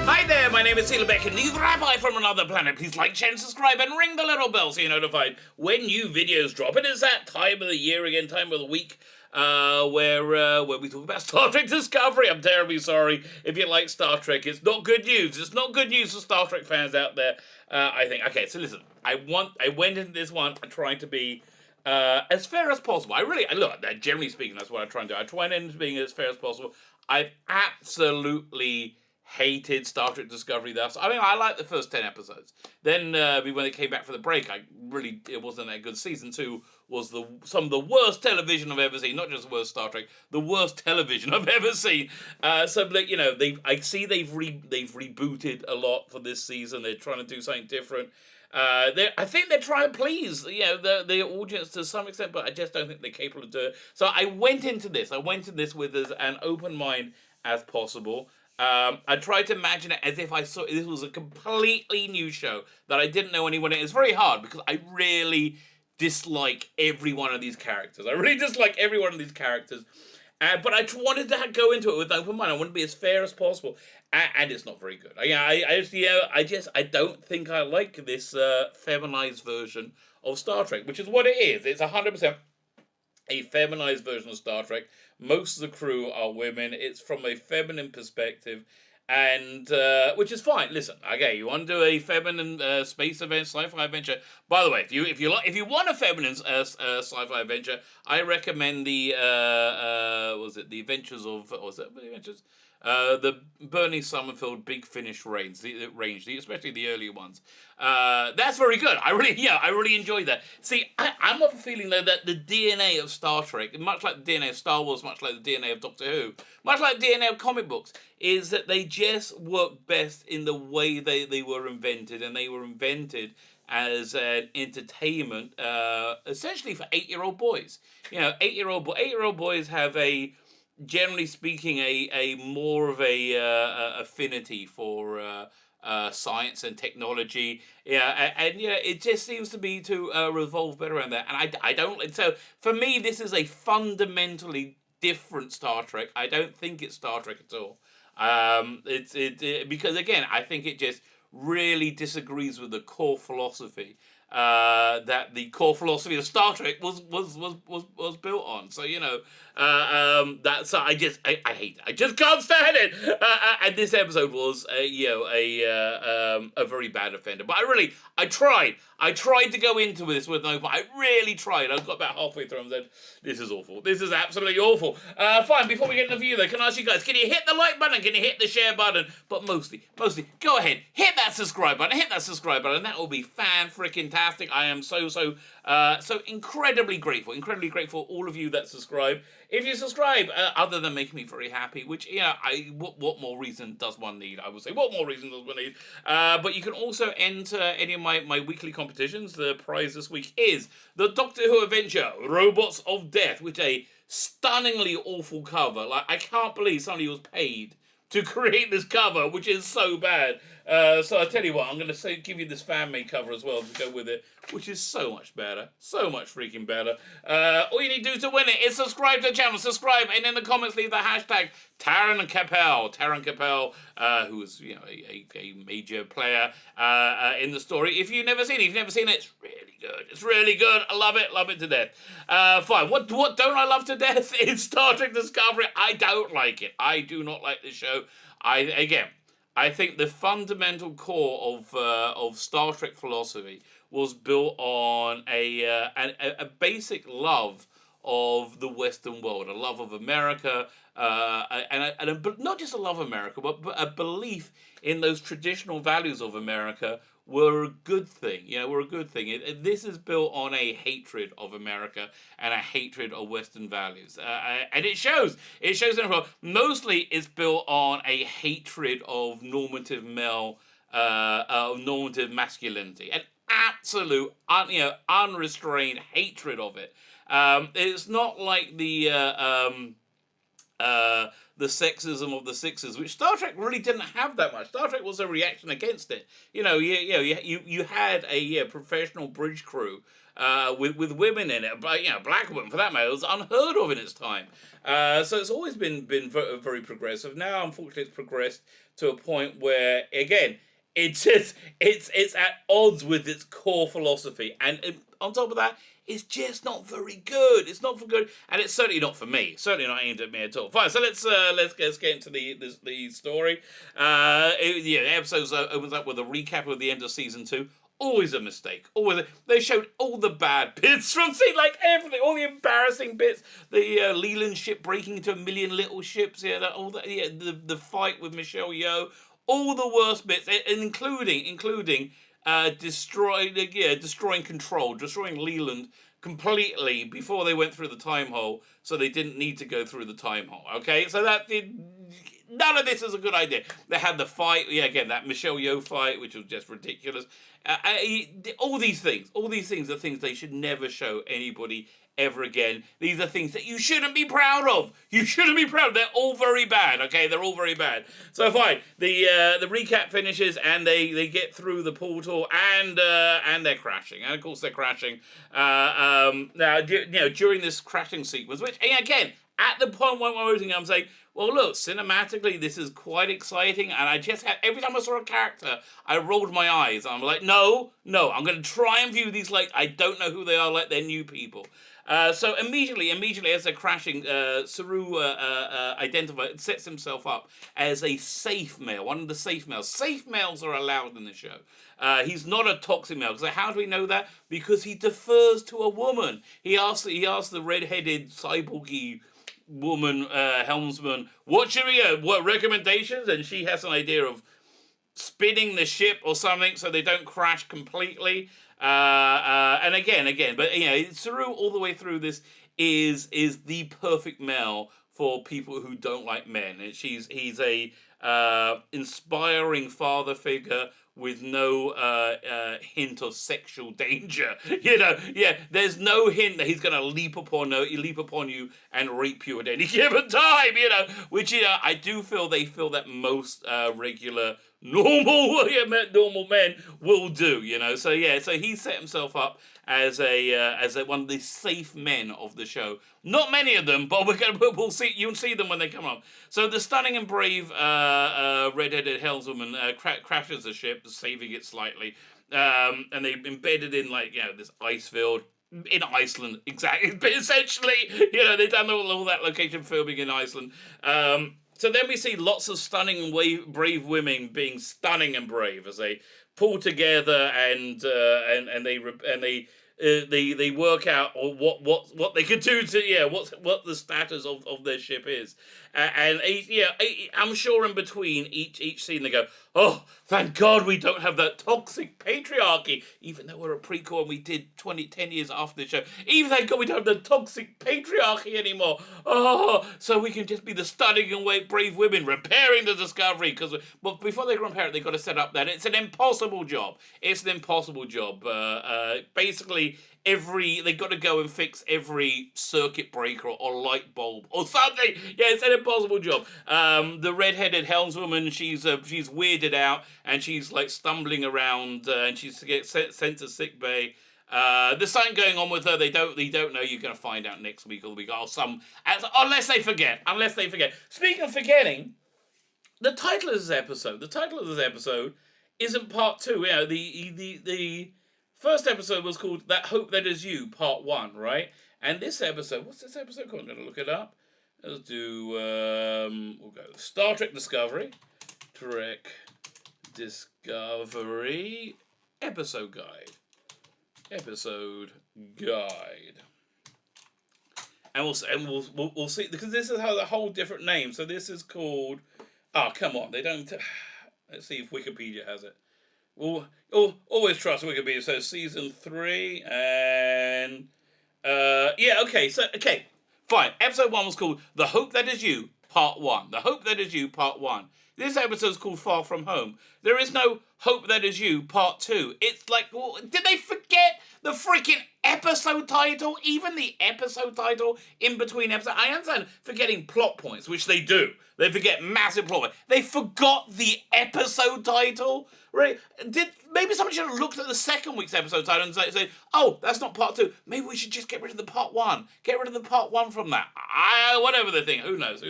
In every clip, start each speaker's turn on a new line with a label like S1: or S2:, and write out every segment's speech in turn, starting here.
S1: Hi there, my name is Beck, and the Rabbi from another planet. Please like, share, and subscribe, and ring the little bell so you're notified when new videos drop. It is that time of the year again, time of the week, where we talk about Star Trek Discovery. I'm terribly sorry if you like Star Trek. It's not good news. It's not good news for Star Trek fans out there, I think. Okay, so listen, I went into this one trying to be as fair as possible. Look, generally speaking, that's what I try and do. I try and end up being as fair as possible. I've absolutely hated Star Trek Discovery thus. I mean, I liked the first 10 episodes. Then, when it came back for the break, it wasn't that good. Season 2 was some of the worst television I've ever seen. Not just the worst Star Trek, the worst television I've ever seen. So, like, you know, I see they've rebooted a lot for this season. They're trying to do something different. I think they're trying to please, the audience to some extent, but I just don't think they're capable of doing it. So I went into this with as an open mind as possible. I tried to imagine it as if I saw this was a completely new show that I didn't know anyone in. It's very hard because I really dislike every one of these characters. But I wanted to go into it with an open mind. I wanted to be as fair as possible, and it's not very good. I don't think I like this feminized version of Star Trek, which is what it is. It's 100% a feminized version of Star Trek. Most of the crew are women. It's from a feminine perspective, and which is fine. Listen, okay, you want to do a feminine space event, sci-fi adventure. By the way, if you want a feminine sci-fi adventure, I recommend the the Adventures of the Bernie Summerfield Big Finish range, especially the earlier ones. That's very good. I really enjoyed that. See, I'm of a feeling though that the DNA of Star Trek, much like the DNA of Star Wars, much like the DNA of Doctor Who, much like the DNA of comic books, is that they just work best in the way they were invented, and they were invented as an entertainment, essentially for 8-year-old boys. 8-year-old boys have generally speaking, a more of a affinity for science and technology, it just seems to be to revolve better around that. And I don't. So for me, this is a fundamentally different Star Trek. I don't think it's Star Trek at all. Because again, I think it just really disagrees with the core philosophy. That the core philosophy of Star Trek was built on. So that's I hate it. I just can't stand it. And this episode was a very bad offender. But I tried to go into this with no. But I really tried. I got about halfway through and said, "This is awful. This is absolutely awful." Fine. Before we get into the view, though, can I ask you guys? Can you hit the like button? Can you hit the share button? But mostly, go ahead, hit that subscribe button. That will be fan-freaking-tastic. I am so incredibly grateful all of you that subscribe. If you subscribe, other than making me very happy, which what more reason does one need? I would say, what more reason does one need? But you can also enter any of my weekly competitions. The prize this week is the Doctor Who adventure, Robots of Death, which is a stunningly awful cover. Like, I can't believe somebody was paid to create this cover, which is so bad. So I tell you what, I'm going to give you this fan-made cover as well to go with it, which is so much better. So much freaking better. All you need to do to win it is subscribe to the channel. Subscribe, and in the comments leave the hashtag Taron Capel, who is a major player in the story. If you've never seen it, it's really good. It's really good. I love it to death. Fine. What don't I love to death? It's Star Trek Discovery. I don't like it. I do not like this show. I think the fundamental core of Star Trek philosophy was built on a basic love of the Western world, a love of America, and not just a love of America, but a belief in those traditional values of America were a good thing. This is built on a hatred of America and a hatred of Western values. And it shows. It shows in everyone. Mostly it's built on a hatred of normative normative masculinity. An absolute, unrestrained hatred of it. It's not like the sexism of the Sixers, which Star Trek really didn't have that much. Star Trek was a reaction against it. You had a professional bridge crew with women in it, but black women for that matter, was unheard of in its time. So it's always been very, very progressive. Now, unfortunately, it's progressed to a point where, again, it's at odds with its core philosophy, and on top of that, it's just not very good. It's not for good, and it's certainly not for me. Certainly not aimed at me at all. Fine, so let's get into the story. The episode opens up with a recap of the end of season 2. Always a mistake. Always they showed all the bad bits from like everything, all the embarrassing bits. The Leland ship breaking into a million little ships. All that. The fight with Michelle Yeoh. All the worst bits, including destroying Control, destroying Leland completely before they went through the time hole, so they didn't need to go through the time hole. Okay, so none of this is a good idea. They had the fight, again, that Michelle Yeoh fight, which was just ridiculous. All these things are things they should never show anybody ever again. These are things that you shouldn't be proud of. You shouldn't be proud of. They're all very bad, okay? They're all very bad. So fine, the recap finishes and they get through the portal and they're crashing. And of course they're crashing. Now, during this crashing sequence, which, again, at the point when I'm saying, well, look, cinematically, this is quite exciting, and I just had, every time I saw a character, I rolled my eyes. I'm like, no, I'm going to try and view these like I don't know who they are, like they're new people. So immediately as they're crashing, Saru sets himself up as a safe male, one of the safe males. Safe males are allowed in the show. He's not a toxic male. So how do we know that? Because he defers to a woman. He asks the red-headed cyborgy woman helmsman, what recommendations? And she has an idea of spinning the ship or something so they don't crash completely. And again, but Saru all the way through this is the perfect male for people who don't like men. He's a inspiring father figure with no hint of sexual danger. There's no hint that he's going to leap upon you and rape you at any given time. Which I do feel they feel that most regular normal men will do. So he set himself up as one of the safe men of the show. Not many of them, but we'll see. You'll see them when they come up. So the stunning and brave red-headed helmswoman crashes the ship, saving it slightly, and they've embedded in this ice field in Iceland. Exactly, but essentially, they've done all that location filming in Iceland. So then we see lots of stunning and brave women being stunning and brave as they pull together and they work out what they could do to what the status of their ship is, I'm sure in between each scene they go, oh, thank God we don't have that toxic patriarchy, even though we're a prequel and we did 10 years after the show. Even thank God we don't have the toxic patriarchy anymore. Oh, so we can just be the stunning and brave women repairing the Discovery, but before they can repair it, they've got to set up that. It's an impossible job. Basically, they've got to go and fix every circuit breaker or light bulb or something. Yeah, it's an impossible job. The red-headed helmswoman, she's weirded out and she's like stumbling around and she's sent to sick bay. There's something going on with her. They don't know. You're going to find out next week or the week. Unless they forget. Speaking of forgetting, the title of this episode isn't part 2. The first episode was called That Hope That Is You, Part 1, right? And this episode, what's this episode called? I'm going to look it up. Let's do, we'll go Star Trek Discovery. Episode Guide. And we'll see, because this has a whole different name. So this is called, come on, they don't, let's see if Wikipedia has it. Well, always trust Wikipedia. So season 3 and fine. Episode 1 was called The Hope That Is You, Part 1. The Hope That Is You, Part 1. This episode is called Far From Home. There is no Hope That Is You Part 2. It's like, did they forget the freaking episode title? Even the episode title in between episodes. I understand forgetting plot points, which they do. They forget massive plot points. They forgot the episode title. Right? Maybe someone should have looked at the second week's episode title and say, oh, that's not part 2. Maybe we should just get rid of the part 1. Get rid of the part 1 from that. Whatever the thing. Who knows?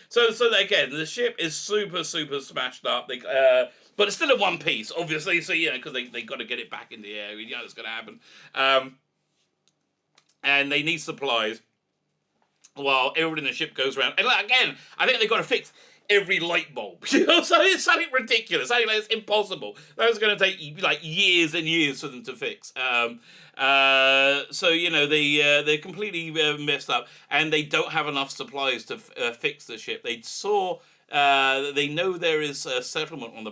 S1: So again, the ship is super, super smashed up. But it's still in one piece, obviously, so, because they got to get it back in the air. It's going to happen. And they need supplies while everyone in the ship goes around. And again, I think they've got to fix every light bulb. So it's something ridiculous. Something like it's impossible. That's going to take, years and years for them to fix. They're completely messed up, and they don't have enough supplies to fix the ship. They know there is settlements on the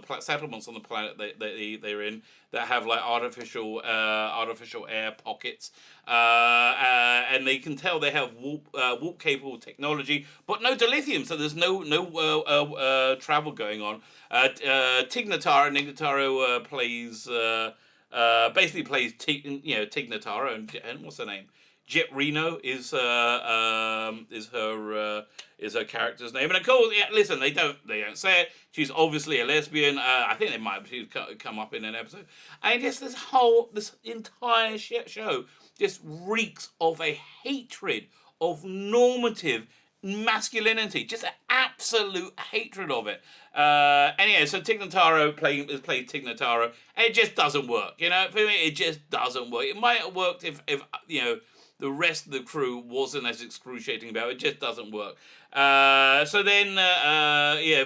S1: planet they're in that have artificial air pockets, and they can tell they have warp capable technology, but no dilithium, so there's no travel going on. Tig Notaro plays Tig Notaro, and what's her name? Jet Reno is her character's name, and of course, listen, they don't say it. She's obviously a lesbian. I think they might have come up in an episode. And just this entire show just reeks of a hatred of normative masculinity, just an absolute hatred of it. Anyway, so Tig Notaro is playing Tig Notaro, and it just doesn't work. For me, it just doesn't work. It might have worked if the rest of the crew wasn't as excruciating about it. It just doesn't work. So then,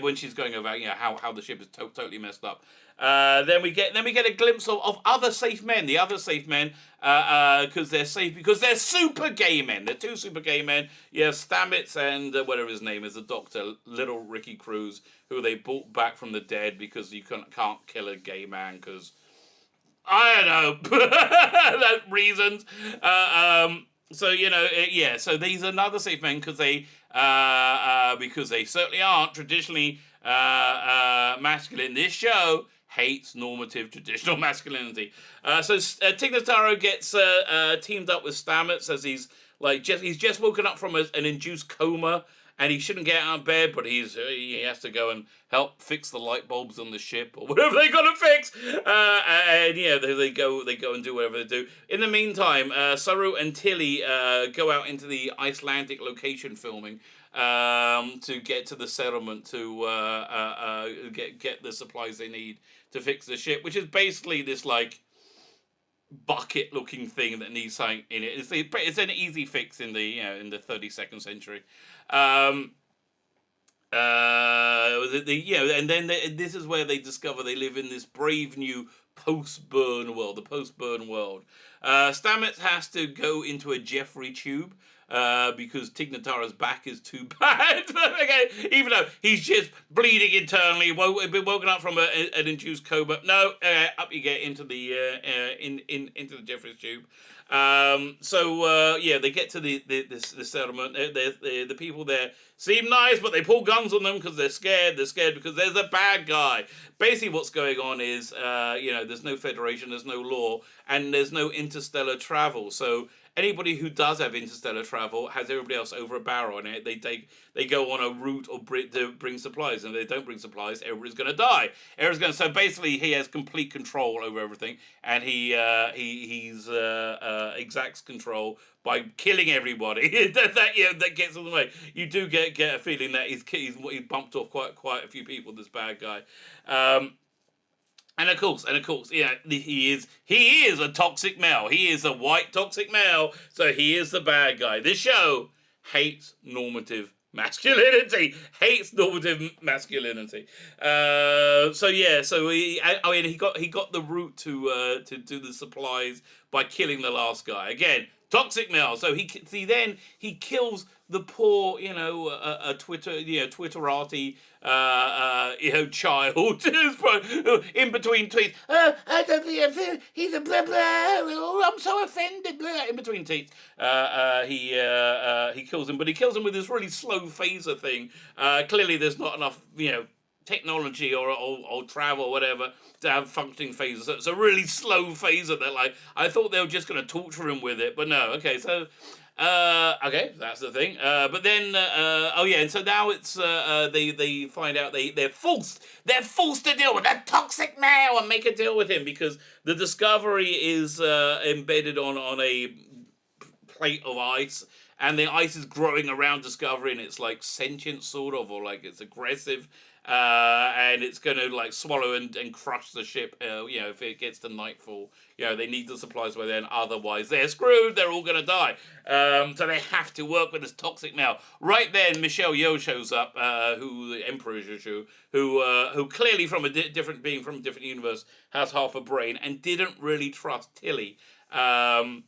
S1: when she's going over, how the ship is totally messed up. Then we get a glimpse of other safe men. The other safe men, because they're safe because they're super gay men. They're 2 super gay men. Stamets and whatever his name is, the doctor, little Ricky Cruz, who they brought back from the dead because you can't kill a gay man because, I don't know, reasons. So these are another safe men because they certainly aren't traditionally masculine. This show hates normative traditional masculinity. So Tig Notaro gets teamed up with Stamets as he's just woken up from an induced coma. And he shouldn't get out of bed, but he has to go and help fix the light bulbs on the ship or whatever they got to fix. They go and do whatever they do. In the meantime, Saru and Tilly go out into the Icelandic location filming to get to the settlement to get the supplies they need to fix the ship, which is basically this bucket-looking thing that needs something in it. It's an easy fix in the 32nd century. And then this is where they discover they live in this brave new post-burn world, the post-burn world. Stamets has to go into a Jeffrey tube because Tig Notaro's back is too bad. Okay, even though he's just bleeding internally, been woken up from an induced coma. No, up you get into the into the Jeffrey's tube. They get to the settlement. The people there seem nice, but they pull guns on them because they're scared. They're scared because there's a bad guy. Basically, what's going on is, there's no federation, there's no law, and there's no interstellar travel. So anybody who does have interstellar travel has everybody else over a barrel, and they go on a route to bring supplies, and if they don't bring supplies, everybody's going to die. So basically, he has complete control over everything, and he exacts control by killing everybody. that gets in the way. You do get a feeling that he's bumped off quite a few people. This bad guy. And of course, he is a toxic male. He is a white toxic male, so he is the bad guy. This show hates normative masculinity. He got the route to do the supplies by killing the last guy. Again, toxic male. So he kills the poor, a Twitterati, child in between tweets. I don't think he's a blah blah. Oh, I'm so offended. Blah. In between tweets, he kills him, but he kills him with this really slow phaser thing. Clearly, there's not enough, technology or travel or whatever to have functioning phasers. So it's a really slow phaser that, like, I thought they were just going to torture him with it, but no. Okay, so okay, that's the thing. But then oh yeah, and so now it's they find out they're forced to deal with that toxic male and make a deal with him because the Discovery is embedded on a plate of ice, and the ice is growing around Discovery, and it's like sentient sort of, or like it's aggressive, and it's going to like swallow and crush the ship. If it gets to nightfall, they need the supplies by then. Otherwise, they're screwed. They're all going to die. So they have to work with this toxic male. Right then, Michelle Yeoh shows up, who the Emperor Shushu, who clearly from a different being from a different universe has half a brain and didn't really trust Tilly to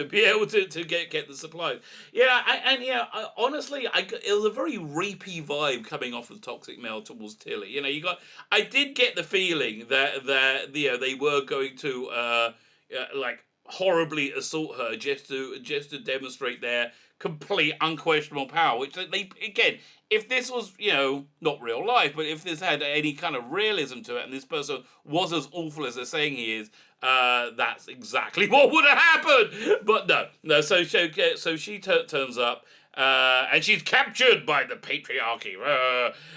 S1: be able to get the supplies. Honestly, it was a very rapey vibe coming off of Toxic Male towards Tilly. I did get the feeling that they were going to like horribly assault her just to demonstrate their complete unquestionable power, which they again, if this was, not real life, but if this had any kind of realism to it and this person was as awful as they're saying he is, that's exactly what would have happened. But no. So she turns up, and she's captured by the patriarchy.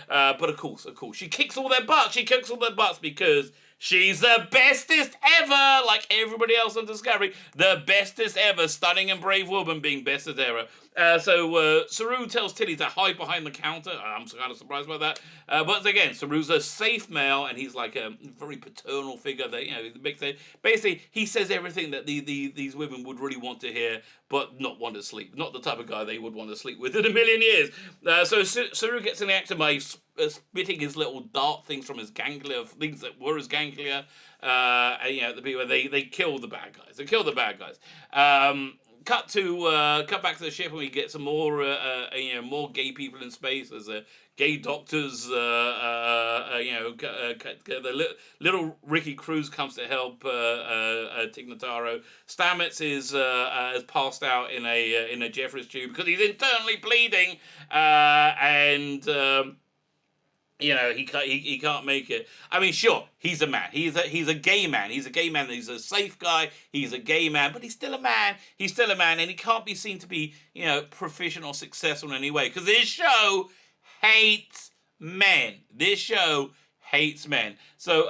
S1: But of course, she kicks all their butts. She kicks all their butts because she's the bestest ever, like everybody else on Discovery. The bestest ever, stunning and brave woman being bestest ever. So Saru tells Tilly to hide behind the counter. I'm kind of surprised by that. But again, Saru's a safe male, and he's like a very paternal figure that, basically, he says everything that these women would really want to hear, but not want to sleep. Not the type of guy they would want to sleep with in a million years. So Saru gets in the action by spitting his little dart things from his ganglia, things that were his ganglia. The people, they kill the bad guys. They kill the bad guys. Cut back to the ship, and we get some more more gay people in space. There's gay doctors. The little Ricky Cruz comes to help Tig Notaro. Stamets is passed out in a Jeffries tube because he's internally bleeding, and. He can't make it. I mean, sure, he's a man. He's a gay man. He's a gay man. He's a safe guy. He's a gay man, but he's still a man. He's still a man, and he can't be seen to be, proficient or successful in any way. Because this show hates men. This show hates men. So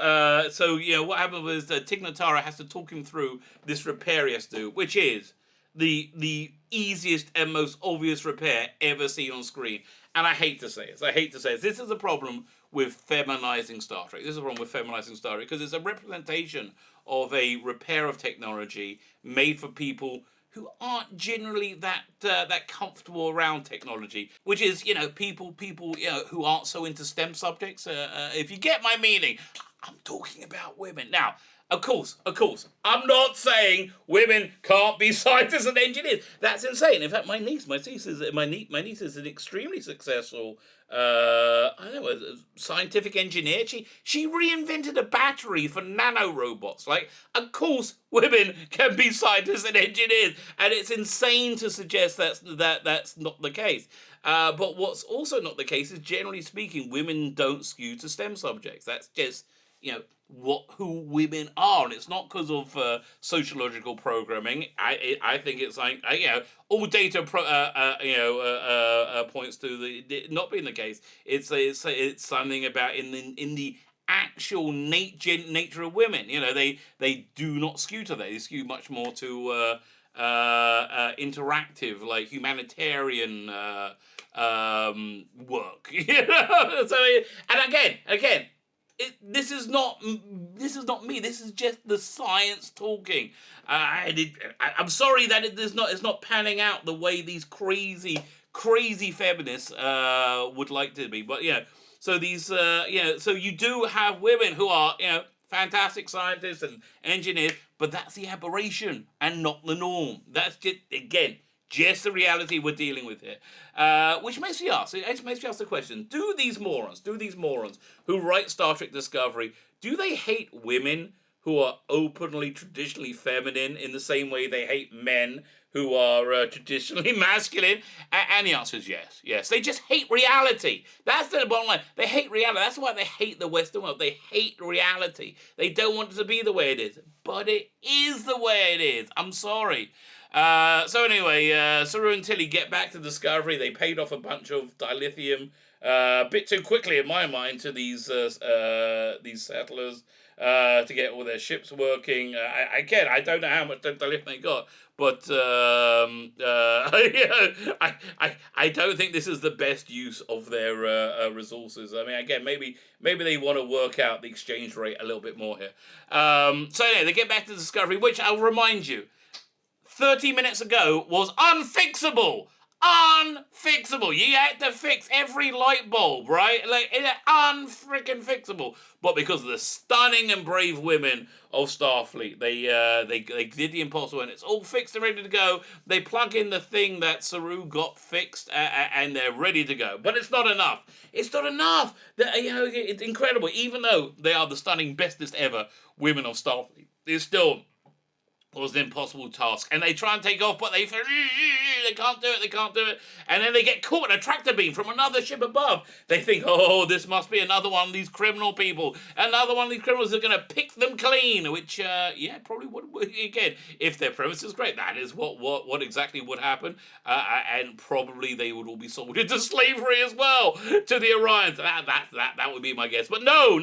S1: what happened was Tig Notaro has to talk him through this repair he has to do, which is the easiest and most obvious repair ever seen on screen. And I hate to say it. This is a problem with feminizing Star Trek. Because it's a representation of a repair of technology made for people who aren't generally that comfortable around technology. Which is, people who aren't so into STEM subjects. If you get my meaning, I'm talking about women. Now, Of course, I'm not saying women can't be scientists and engineers. That's insane. In fact, my niece is an extremely successful, scientific engineer. She reinvented a battery for nanorobots. Like, of course, women can be scientists and engineers, and it's insane to suggest that's not the case. But what's also not the case is, generally speaking, women don't skew to STEM subjects. That's just who women are, and it's not because of sociological programming. I think it's like all data points to the not being the case. It's something about in the actual nature of women. They do not skew to that. They skew much more to interactive, like humanitarian work. So, and again. This is not me. This is just the science talking. I'm sorry that it's not panning out the way these crazy feminists would like to be. But so these so you do have women who are fantastic scientists and engineers, but that's the aberration and not the norm. That's just the reality we're dealing with here. Which makes me ask the question, do these morons who write Star Trek Discovery, do they hate women who are openly, traditionally feminine in the same way they hate men who are traditionally masculine? And the answer is yes. Yes. They just hate reality. That's the bottom line. They hate reality. That's why they hate the Western world. They hate reality. They don't want it to be the way it is. But it is the way it is. I'm sorry. So anyway, Saru and Tilly get back to Discovery. They paid off a bunch of dilithium a bit too quickly, in my mind, to these settlers to get all their ships working. Again, I don't know how much dilithium they got, but I don't think this is the best use of their resources. I mean, again, maybe they want to work out the exchange rate a little bit more here. So anyway, they get back to Discovery, which I'll remind you, 30 minutes ago was unfixable. Unfixable. You had to fix every light bulb, right? Like, it's unfreaking fixable. But because of the stunning and brave women of Starfleet, they did the impossible, and it's all fixed and ready to go. They plug in the thing that Saru got fixed, and they're ready to go. But it's not enough. It's not enough. It's incredible. Even though they are the stunning, bestest ever women of Starfleet, it's still was an impossible task, and they try and take off, but they can't do it, and then they get caught in a tractor beam from another ship above. They think, oh, this must be another one of these criminal people, another one of these criminals are going to pick them clean, which, probably would, again, if their premise is great, that is what exactly would happen, and probably they would all be sold into slavery as well, to the Orions. That would be my guess, but no,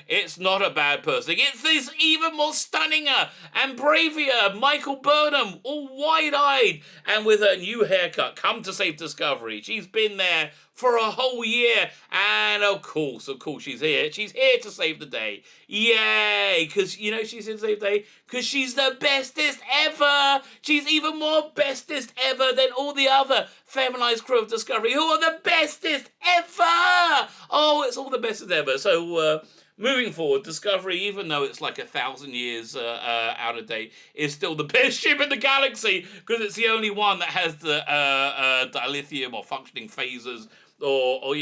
S1: it's not a bad person. It's this even more stunninger and bravier Michael Burnham, all wide-eyed and with her new haircut, come to save Discovery. She's been there for a whole year, and of course, she's here. She's here to save the day. Yay! Because, she's here to save the day because she's the bestest ever. She's even more bestest ever than all the other feminized crew of Discovery, who are the bestest ever. Oh, it's all the bestest ever. So, moving forward, Discovery, even though it's like 1,000 years out of date, is still the best ship in the galaxy because it's the only one that has the dilithium or functioning phasers or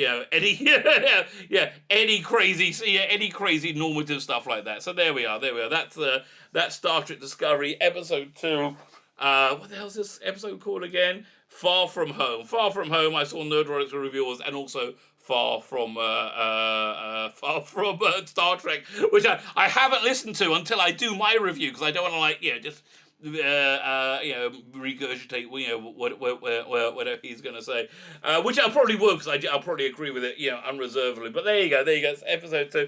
S1: any crazy normative stuff like that. So there we are. That's Star Trek Discovery Episode 2. What the hell is this episode called again? Far From Home. Far From Home. I saw Nerdroids reviewers, and also Far from Star Trek, which I haven't listened to until I do my review, because I don't want to regurgitate whatever he's going to say, which I probably will, because I'll probably agree with it unreservedly. But there you go, it's episode 2.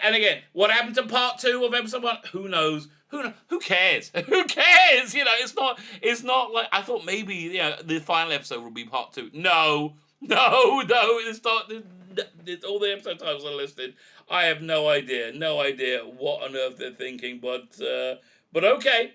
S1: And again, what happened to part 2 of episode 1? Who knows? Who cares? Who cares? It's not like I thought maybe the final episode would be part 2. No, it's not. It's all the episode titles are listed. I have no idea what on earth they're thinking, but okay.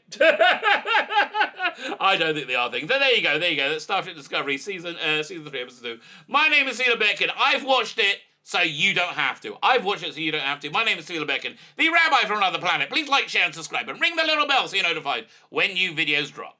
S1: I don't think they are thinking. So there you go. That's Star Trek Discovery, season 3, episode 2. My name is Celia Beckett. I've watched it, so you don't have to. I've watched it, so you don't have to. My name is Celia Beckett, the Rabbi from another planet. Please like, share, and subscribe, and ring the little bell so you're notified when new videos drop.